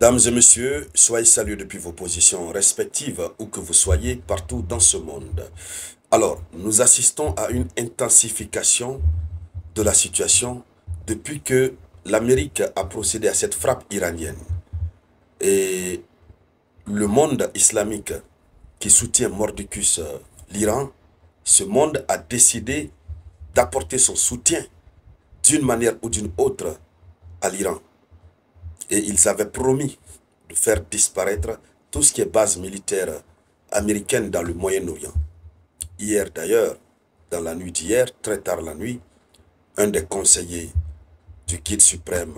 Dames et messieurs, soyez salués depuis vos positions respectives, où que vous soyez, partout dans ce monde. Alors, nous assistons à une intensification de la situation depuis que l'Amérique a procédé à cette frappe iranienne. Et le monde islamique qui soutient Mordicus l'Iran, ce monde a décidé d'apporter son soutien d'une manière ou d'une autre à l'Iran. Et ils avaient promis de faire disparaître tout ce qui est base militaire américaine dans le Moyen-Orient. Hier d'ailleurs, dans la nuit d'hier, très tard la nuit, un des conseillers du guide suprême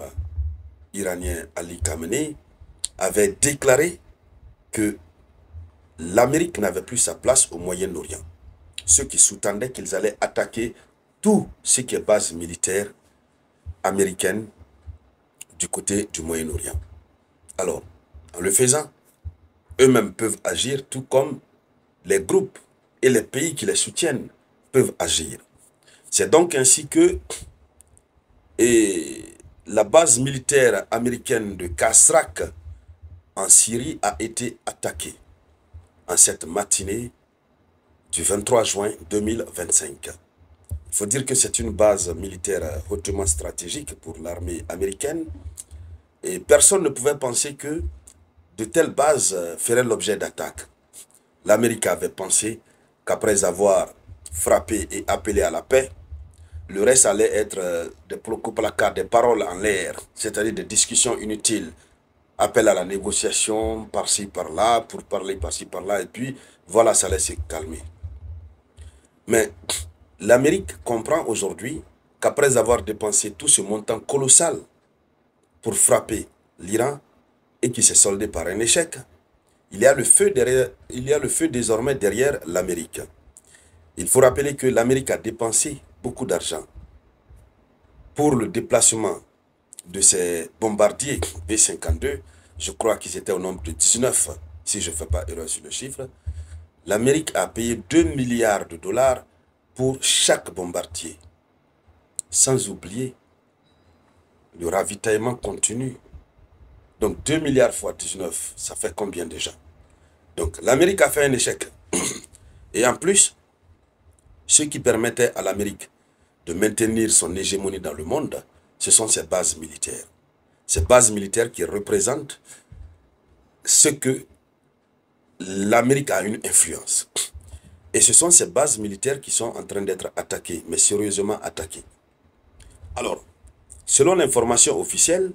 iranien Ali Khamenei avait déclaré que l'Amérique n'avait plus sa place au Moyen-Orient. Ce qui sous-tendait qu'ils allaient attaquer tout ce qui est base militaire américaine du côté du Moyen-Orient. Alors, en le faisant, eux-mêmes peuvent agir tout comme les groupes et les pays qui les soutiennent peuvent agir. C'est donc ainsi que la base militaire américaine de Kasrak en Syrie a été attaquée en cette matinée du 23 juin 2025. Il faut dire que c'est une base militaire hautement stratégique pour l'armée américaine et personne ne pouvait penser que de telles bases feraient l'objet d'attaques. L'Amérique avait pensé qu'après avoir frappé et appelé à la paix, le reste allait être des placards, des paroles en l'air, c'est-à-dire des discussions inutiles, appel à la négociation par-ci, par-là, pour parler par-ci, par-là, et puis voilà, ça allait se calmer. Mais l'Amérique comprend aujourd'hui qu'après avoir dépensé tout ce montant colossal pour frapper l'Iran, et qui s'est soldé par un échec, il y a le feu désormais derrière l'Amérique. Il faut rappeler que l'Amérique a dépensé beaucoup d'argent pour le déplacement de ces bombardiers B-52. Je crois qu'ils étaient au nombre de 19, si je ne fais pas erreur sur le chiffre. L'Amérique a payé 2 milliards de dollars pour chaque bombardier. Sans oublier le ravitaillement continu. Donc 2 milliards fois 19, ça fait combien déjà? Donc l'Amérique a fait un échec. Et en plus, ce qui permettait à l'Amérique de maintenir son hégémonie dans le monde, ce sont ses bases militaires. Ces bases militaires qui représentent ce que l'Amérique a une influence. Et ce sont ces bases militaires qui sont en train d'être attaquées, mais sérieusement attaquées. Alors, selon l'information officielle,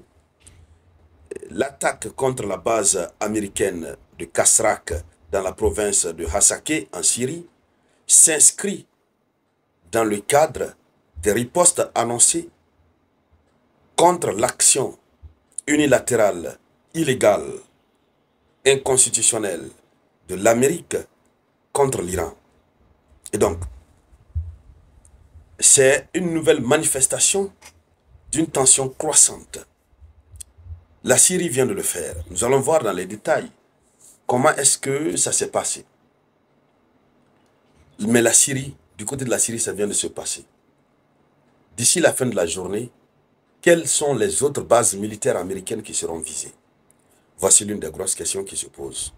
l'attaque contre la base américaine de Kasrak dans la province de Hasakeh en Syrie s'inscrit dans le cadre des ripostes annoncées contre l'action unilatérale, illégale, inconstitutionnelle de l'Amérique contre l'Iran. Et donc, c'est une nouvelle manifestation d'une tension croissante. La Syrie vient de le faire. Nous allons voir dans les détails comment est-ce que ça s'est passé. Mais la Syrie, du côté de la Syrie, ça vient de se passer. D'ici la fin de la journée, quelles sont les autres bases militaires américaines qui seront visées? Voici l'une des grosses questions qui se posent.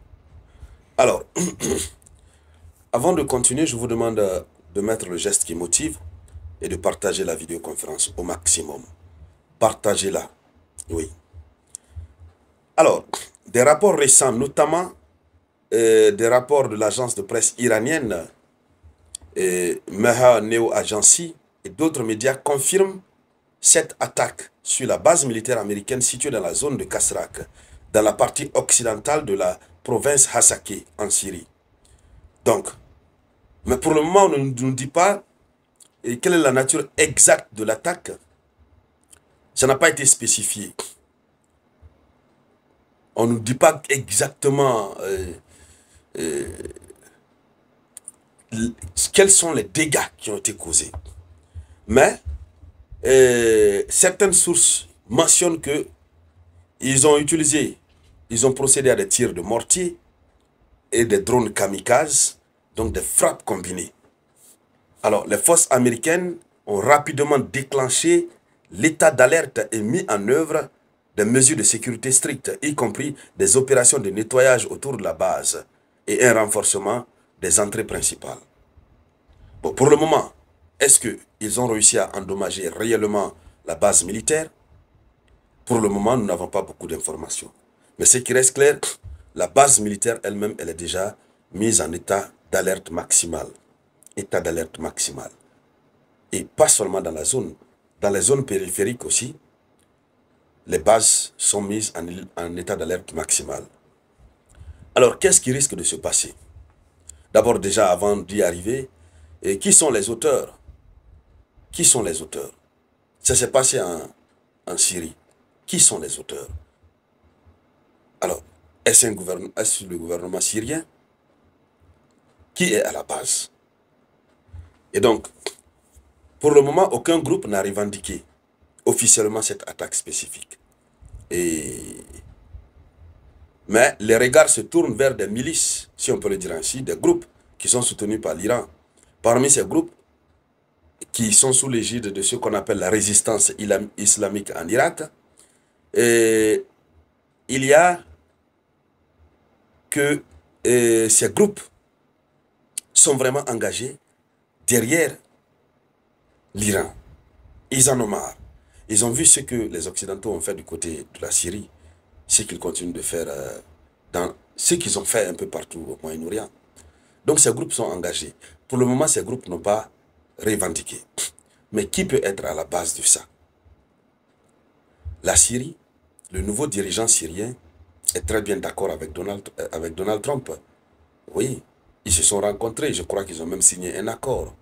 Alors, avant de continuer, je vous demande de mettre le geste qui motive et de partager la vidéoconférence au maximum. Partagez-la, oui. Alors, des rapports récents, notamment des rapports de l'agence de presse iranienne, Meha Neo Agency et d'autres médias confirment cette attaque sur la base militaire américaine située dans la zone de Kasrak, dans la partie occidentale de la province Hasakeh en Syrie. Donc, mais pour le moment, on ne nous dit pas quelle est la nature exacte de l'attaque. Ça n'a pas été spécifié. On ne nous dit pas exactement quels sont les dégâts qui ont été causés. Mais certaines sources mentionnent que ils ont procédé à des tirs de mortier et des drones kamikazes, donc des frappes combinées. Alors, les forces américaines ont rapidement déclenché l'état d'alerte et mis en œuvre des mesures de sécurité strictes, y compris des opérations de nettoyage autour de la base et un renforcement des entrées principales. Bon, pour le moment, est-ce qu'ils ont réussi à endommager réellement la base militaire? Pour le moment, nous n'avons pas beaucoup d'informations. Mais ce qui reste clair, la base militaire elle-même, elle est déjà mise en état d'alerte maximale. État d'alerte maximale. Et pas seulement dans les zones périphériques aussi, les bases sont mises en état d'alerte maximale. Alors, qu'est-ce qui risque de se passer? D'abord, déjà, avant d'y arriver, et qui sont les auteurs? Qui sont les auteurs? Ça s'est passé en Syrie. Qui sont les auteurs? Alors, est-ce le gouvernement syrien? Qui est à la base? Et donc, pour le moment, aucun groupe n'a revendiqué officiellement cette attaque spécifique. Mais les regards se tournent vers des milices, si on peut le dire ainsi, des groupes qui sont soutenus par l'Iran. Parmi ces groupes, qui sont sous l'égide de ce qu'on appelle la résistance islamique en Irak, et il y a que ces groupes sont vraiment engagés derrière l'Iran. Ils en ont marre. Ils ont vu ce que les Occidentaux ont fait du côté de la Syrie, ce qu'ils continuent de faire dans ce qu'ils ont fait un peu partout au Moyen-Orient. Donc ces groupes sont engagés. Pour le moment, ces groupes n'ont pas revendiqué. Mais qui peut être à la base de ça? La Syrie, le nouveau dirigeant syrien est très bien d'accord avec Donald Trump. Oui, ils se sont rencontrés, je crois qu'ils ont même signé un accord.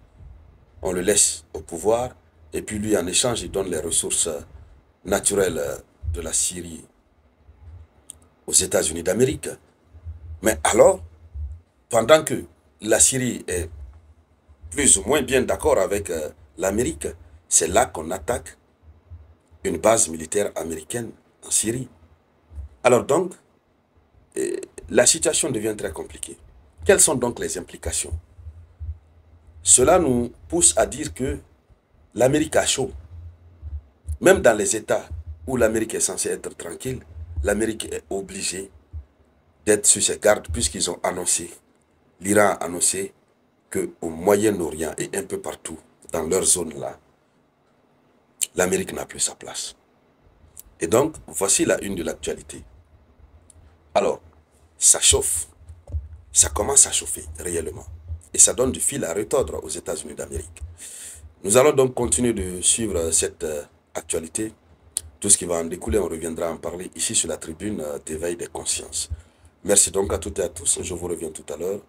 On le laisse au pouvoir, et puis lui, en échange, il donne les ressources naturelles de la Syrie aux États-Unis d'Amérique. Mais alors, pendant que la Syrie est plus ou moins bien d'accord avec l'Amérique, c'est là qu'on attaque une base militaire américaine en Syrie. Alors donc, la situation devient très compliquée. Quelles sont donc les implications? Cela nous pousse à dire que l'Amérique a chaud. Même dans les États où l'Amérique est censée être tranquille, l'Amérique est obligée d'être sur ses gardes puisqu'ils ont annoncé, l'Iran a annoncé qu'au Moyen-Orient et un peu partout dans leur zone-là, l'Amérique n'a plus sa place. Et donc, voici la une de l'actualité. Alors, ça chauffe. Ça commence à chauffer réellement. Et ça donne du fil à retordre aux États-Unis d'Amérique. Nous allons donc continuer de suivre cette actualité. Tout ce qui va en découler, on reviendra en parler ici sur la tribune d'éveil des consciences. Merci donc à toutes et à tous. Je vous reviens tout à l'heure.